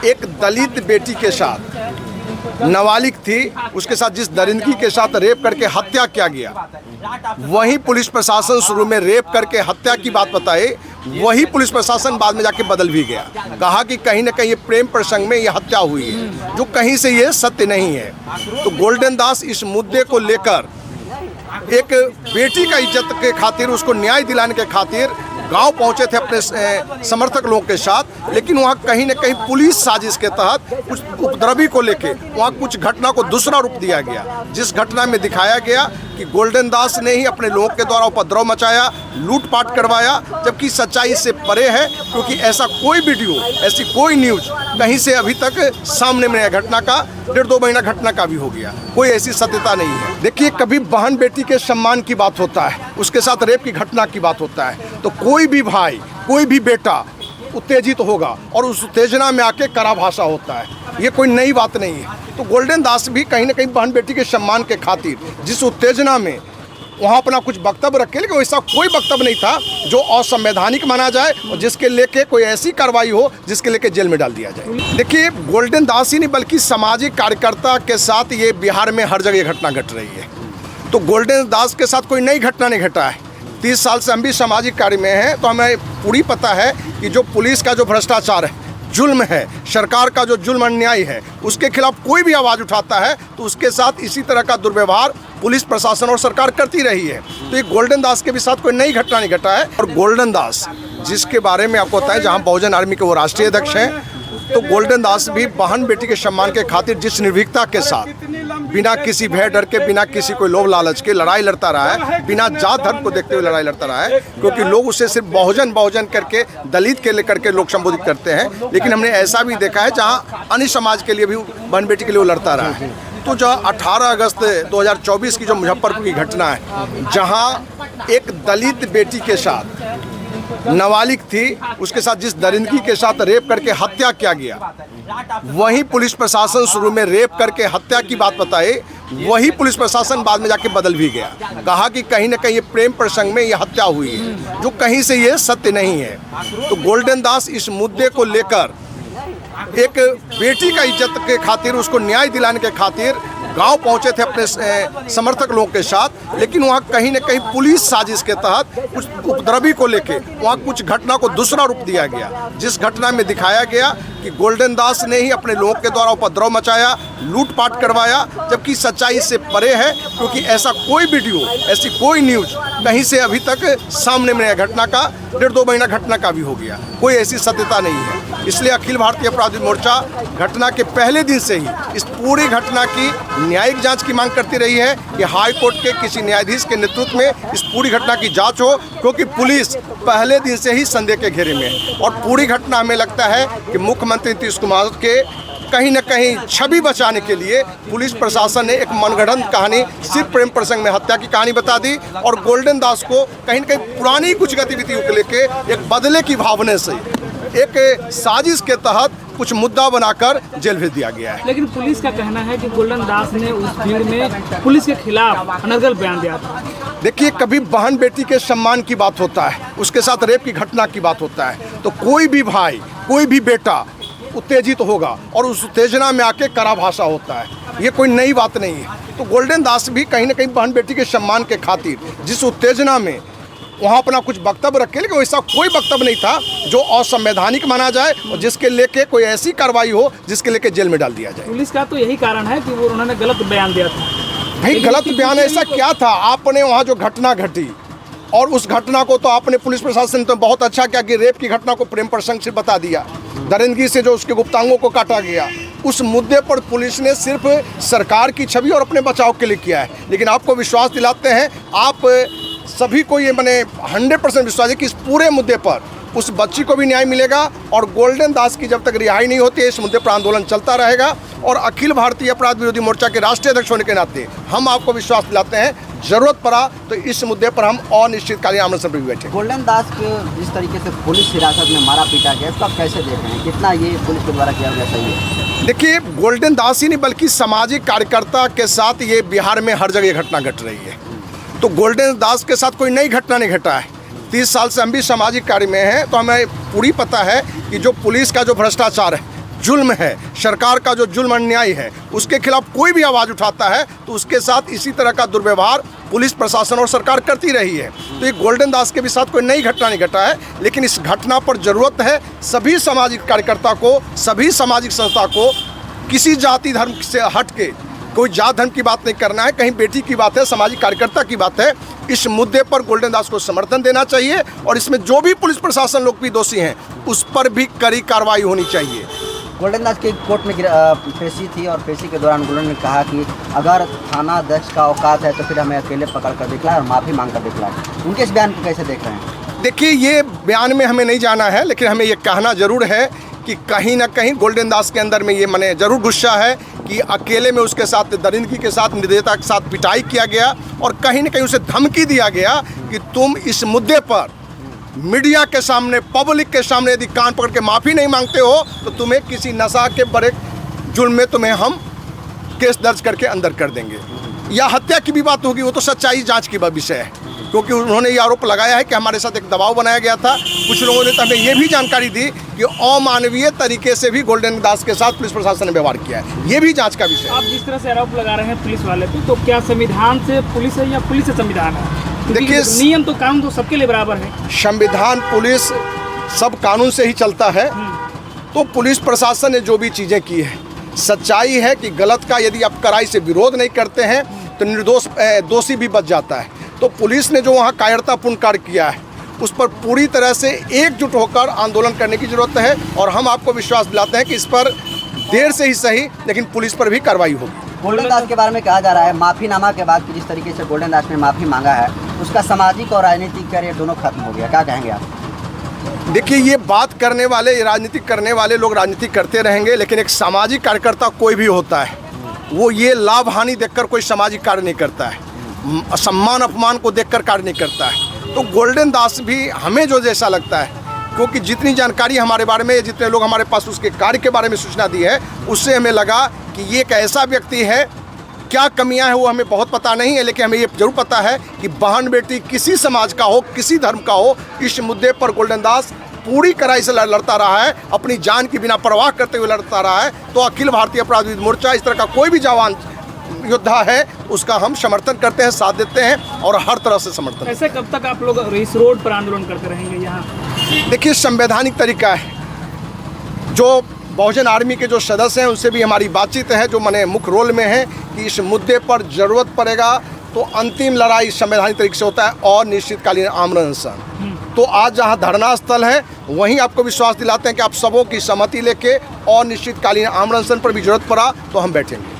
एक दलित बेटी के साथ, नाबालिग थी, उसके साथ जिस दरिंदगी के साथ रेप करके हत्या किया गया, वही पुलिस प्रशासन शुरू में रेप करके हत्या की बात बताए, वही पुलिस प्रशासन बाद में जाके बदल भी गया। कहा कि कहीं ना कहीं ये प्रेम प्रसंग में ये हत्या हुई है, जो कहीं से ये सत्य नहीं है। तो गोल्डन दास इस मुद्दे को लेकर एक बेटी का इज्जत के खातिर, उसको न्याय दिलाने के खातिर गांव पहुंचे थे अपने समर्थक लोगों के साथ, लेकिन वहां कहीं न कहीं पुलिस साजिश के तहत कुछ उपद्रवी को लेके वहां कुछ घटना को दूसरा रूप दिया गया, जिस घटना में दिखाया गया कि गोल्डन दास ने ही अपने लोगों के द्वारा उपद्रव मचाया, लूटपाट करवाया, जबकि सच्चाई इससे परे है, क्योंकि ऐसा कोई वीडियो, ऐसी कोई न्यूज कहीं से अभी तक सामने में घटना का 1.5-2 महीना घटना का भी हो गया, कोई ऐसी सत्यता नहीं है। देखिए, कभी बहन बेटी के सम्मान की बात होता है, उसके साथ रेप की घटना की बात होता है, तो कोई भी भाई, कोई भी बेटा उत्तेजित होगा और उस उत्तेजना में आके कड़ा भाषा होता है, ये कोई नई बात नहीं है। तो गोल्डन दास भी कहीं ना कहीं बहन बेटी के सम्मान के खातिर जिस उत्तेजना में वहाँ अपना कुछ वक्तव्य रखे, लेकिन वैसा कोई वक्तव्य नहीं था जो असंवैधानिक माना जाए और जिसके लेके कोई ऐसी कार्रवाई हो जिसके लेके जेल में डाल दिया जाए। देखिए, गोल्डन दास ही नहीं बल्कि सामाजिक कार्यकर्ता के साथ ये बिहार में हर जगह घटना घट रही है। तो गोल्डन दास के साथ कोई नई घटना नहीं घटा है। 30 साल से हम भी सामाजिक कार्य में हैं, तो हमें पूरी पता है कि जो पुलिस का जो भ्रष्टाचार है, जुल्म है, सरकार का जो जुल्म अन्याय है, उसके खिलाफ कोई भी आवाज़ उठाता है तो उसके साथ इसी तरह का दुर्व्यवहार पुलिस प्रशासन और सरकार करती रही है। तो ये गोल्डन दास के भी साथ कोई नई घटना नहीं घटा है। और गोल्डन दास, जिसके बारे में आपको बताएं, जहां बहुजन आर्मी के वो राष्ट्रीय अध्यक्ष हैं, तो गोल्डन दास भी बहन बेटी के सम्मान के खातिर जिस निर्भीकता के साथ, बिना किसी भय डर के, बिना किसी कोई लोभ लालच के लड़ाई लड़ता रहा है, बिना जात धर्म को देखते हुए लड़ाई लड़ता रहा है, क्योंकि लोग उसे सिर्फ बहुजन करके, दलित के लेकर के लोग संबोधित करते हैं, लेकिन हमने ऐसा भी देखा है जहां अन्य समाज के लिए भी बहन बेटी के लिए वो लड़ता रहा है। तो जो 18 अगस्त 2024 की जो मुजफ्फरपुर की घटना है, जहां एक दलित बेटी के साथ, नाबालिग थी, उसके साथ जिस दरिंदगी के साथ रेप करके हत्या किया गया, वही पुलिस प्रशासन शुरू में रेप करके हत्या की बात बताए, वही पुलिस प्रशासन बाद में जाके बदल भी गया। कहा कि कहीं ना कहीं ये प्रेम प्रसंग में ये हत्या हुई है, जो कहीं से ये सत्य नहीं है। तो गोल्डन दास इस मुद्दे को लेकर एक बेटी का इज्जत के खातिर, उसको न्याय दिलाने के खातिर गांव पहुंचे थे अपने समर्थक लोगों के साथ, लेकिन वहां कहीं न कहीं पुलिस साजिश के तहत कुछ उपद्रवी को लेके वहां कुछ घटना को दूसरा रूप दिया गया, जिस घटना में दिखाया गया कि गोल्डन दास ने ही अपने लोगों के द्वारा उपद्रव मचाया, लूटपाट करवाया, जबकि सच्चाई इससे परे है, क्योंकि ऐसा कोई वीडियो, ऐसी कोई न्यूज कहीं से अभी तक सामने में घटना का 1.5-2 महीना घटना का भी हो गया, कोई ऐसी सत्यता नहीं है। इसलिए अखिल भारतीय अपराधी मोर्चा घटना के पहले दिन से ही इस पूरी घटना की न्यायिक जांच की मांग करती रही है कि हाई कोर्ट के किसी न्यायाधीश के नेतृत्व में इस पूरी घटना की जांच हो, क्योंकि पुलिस पहले दिन से ही संदेह के घेरे में है। और पूरी घटना हमें लगता है कि मुख्यमंत्री नीतीश कुमार के कहीं न कहीं छवि बचाने के लिए पुलिस प्रशासन ने एक मनगढ़ंत कहानी, सिर्फ प्रेम प्रसंग में हत्या की कहानी बता दी, और गोल्डन दास को कहीं न कहीं पुरानी कुछ गतिविधियों को लेके एक बदले की भावना से एक साजिश के तहत कुछ मुद्दा बनाकर जेल भेज दिया गया है। लेकिन पुलिस का कहना है कि गोल्डन दास ने उस भीड़ में पुलिस के खिलाफ अनर्गल बयान दिया था। देखिए, कभी बहन बेटी के सम्मान की बात होता है, उसके साथ रेप की घटना की बात होता है, तो कोई भी भाई, कोई भी बेटा उत्तेजित होगा और उस उत्तेजना में आके कड़ा भाषा होता है, ये कोई नई बात नहीं है। तो गोल्डन दास भी कहीं ना कहीं बहन बेटी के सम्मान के खातिर जिस उत्तेजना में वहाँ अपना कुछ वक्तव्य रखे, लेकिन वैसा कोई वक्तव्य नहीं था जो असंवैधानिक माना जाए और जिसके लेके कोई ऐसी कार्रवाई हो जिसके लेके जेल में डाल दिया जाए। पुलिस का तो यही कारण है कि वो उन्होंने गलत बयान दिया था। भाई, गलत बयान ऐसा क्या था? आपने वहाँ जो घटना घटी, और उस घटना को तो आपने पुलिस प्रशासन तो बहुत अच्छा किया कि रेप की घटना को प्रेम प्रसंग से बता दिया, दरिंदगी से जो उसके गुप्तांगों को काटा गया, उस मुद्दे पर पुलिस ने सिर्फ सरकार की छवि और अपने बचाव के लिए किया है। लेकिन आपको विश्वास दिलाते हैं, आप सभी को ये मैंने 100% विश्वास है कि इस पूरे मुद्दे पर उस बच्ची को भी न्याय मिलेगा, और गोल्डन दास की जब तक रिहाई नहीं होती है, इस मुद्दे पर आंदोलन चलता रहेगा। और अखिल भारतीय अपराध विरोधी मोर्चा के राष्ट्रीय अध्यक्ष होने के नाते हम आपको विश्वास दिलाते हैं, जरूरत पड़ा तो इस मुद्दे पर हम अनिश्चितकालीन आमरण पर भी बैठे। गोल्डन दास के जिस तरीके से पुलिस हिरासत में मारा पीटा गया, इसको आप कैसे देख रहे हैं? कितना ये पुलिस के द्वारा किया गया सही है? देखिए, गोल्डन दास ही नहीं बल्कि सामाजिक कार्यकर्ता के साथ ये बिहार में हर जगह घटना घट रही है। तो गोल्डन दास के साथ कोई नई घटना नहीं घटा है। 30 साल से हम भी सामाजिक कार्य में हैं, तो हमें पूरी पता है कि जो पुलिस का जो भ्रष्टाचार है, जुल्म है, सरकार का जो जुल्म अन्याय है, उसके खिलाफ कोई भी आवाज़ उठाता है तो उसके साथ इसी तरह का दुर्व्यवहार पुलिस प्रशासन और सरकार करती रही है। तो ये गोल्डन दास के भी साथ कोई नई घटना नहीं घटा है, लेकिन इस घटना पर ज़रूरत है सभी सामाजिक कार्यकर्ता को, सभी सामाजिक संस्था को किसी जाति धर्म से हट के, कोई जात धर्म की बात नहीं करना है, कहीं बेटी की बात है, सामाजिक कार्यकर्ता की बात है। इस मुद्दे पर गोल्डन दास को समर्थन देना चाहिए और इसमें जो भी पुलिस प्रशासन लोग भी दोषी हैं उस पर भी कड़ी कार्रवाई होनी चाहिए। गोल्डन दास की कोर्ट में पेशी थी और पेशी के दौरान गोल्डन ने कहा कि अगर थाना अध्यक्ष का औकात है तो फिर हमें अकेले पकड़ कर दिखलाए और माफ़ी मांग कर दिखलाए। उनके इस बयान को कैसे देख रहे हैं? देखिए, ये बयान में हमें नहीं जाना है, लेकिन हमें ये कहना ज़रूर है कि कहीं ना कहीं गोल्डन दास के अंदर में ये मने ज़रूर गुस्सा है कि अकेले में उसके साथ दरिंदगी के साथ, निर्दयता के साथ पिटाई किया गया और कहीं ना कहीं उसे धमकी दिया गया कि तुम इस मुद्दे पर मीडिया के सामने, पब्लिक के सामने यदि कान पकड़ के माफ़ी नहीं मांगते हो तो तुम्हें किसी नशा के बड़े जुर्म में तुम्हें हम केस दर्ज करके अंदर कर देंगे, या हत्या की भी बात होगी। वो तो सच्चाई जांच की विषय है, क्योंकि उन्होंने ये आरोप लगाया है कि हमारे साथ एक दबाव बनाया गया था। कुछ लोगों ने तो हमें ये भी जानकारी दी कि अमानवीय तरीके से भी गोल्डन दास के साथ पुलिस प्रशासन ने व्यवहार किया है। ये भी जांच का विषय है। आप जिस तरह से आरोप लगा रहे हैं पुलिस वाले पे, तो क्या संविधान से पुलिस है या पुलिस से संविधान है? देखिए, नियम तो, कानून तो सबके लिए बराबर है। संविधान, पुलिस सब कानून से ही चलता है। तो पुलिस प्रशासन ने जो भी चीज़ें की है, सच्चाई है कि गलत का यदि आप कड़ाई से विरोध नहीं करते हैं तो निर्दोष दोषी भी बच जाता है। तो पुलिस ने जो वहाँ कायरतापूर्ण कार्य किया है उस पर पूरी तरह से एकजुट होकर आंदोलन करने की जरूरत है और हम आपको विश्वास दिलाते हैं कि इस पर देर से ही सही लेकिन पुलिस पर भी कार्रवाई होगी। गोल्डन दास के बारे में कहा जा रहा है माफ़ीनामा के बाद कि जिस तरीके से गोल्डन दास ने माफ़ी मांगा है उसका सामाजिक और राजनीतिक करियर दोनों खत्म हो गया, क्या कहेंगे आप? देखिए, ये बात करने वाले, राजनीतिक करने वाले लोग राजनीति करते रहेंगे, लेकिन एक सामाजिक कार्यकर्ता कोई भी होता है वो ये लाभ हानि देखकर कोई सामाजिक कार्य नहीं करता है, सम्मान अपमान को देखकर कार्य नहीं करता है। तो गोल्डन दास भी हमें जो जैसा लगता है, क्योंकि जितनी जानकारी हमारे बारे में, जितने लोग हमारे पास उसके कार्य के बारे में सूचना दी है, उससे हमें लगा कि ये एक ऐसा व्यक्ति है। क्या कमियां हैं वो हमें बहुत पता नहीं है, लेकिन हमें ये जरूर पता है कि बहन बेटी किसी समाज का हो, किसी धर्म का हो, इस मुद्दे पर गोल्डन दास पूरी कड़ाई से लड़ता रहा है, अपनी जान की बिना परवाह करते हुए लड़ता रहा है। तो अखिल भारतीय अपराध विरोधी मोर्चा इस तरह का कोई भी जवान योद्धा है उसका हम समर्थन करते हैं, साथ देते हैं और हर तरह से समर्थन। ऐसे कब तक आप लोग इस रोड पर आंदोलन करते रहेंगे यहाँ? देखिए, संवैधानिक तरीका है। जो बहुजन आर्मी के जो सदस्य हैं उनसे भी हमारी बातचीत है, जो मने मुख्य रोल में है कि इस मुद्दे पर ज़रूरत पड़ेगा तो अंतिम लड़ाई संवैधानिक तरीके से होता है और निश्चितकालीन आमरण अनशन। तो आज जहां धरना स्थल है वहीं आपको विश्वास दिलाते हैं कि आप सबों की सहमति लेके और निश्चितकालीन आमरण अनशन पर भी जरूरत पड़ा तो हम बैठेंगे।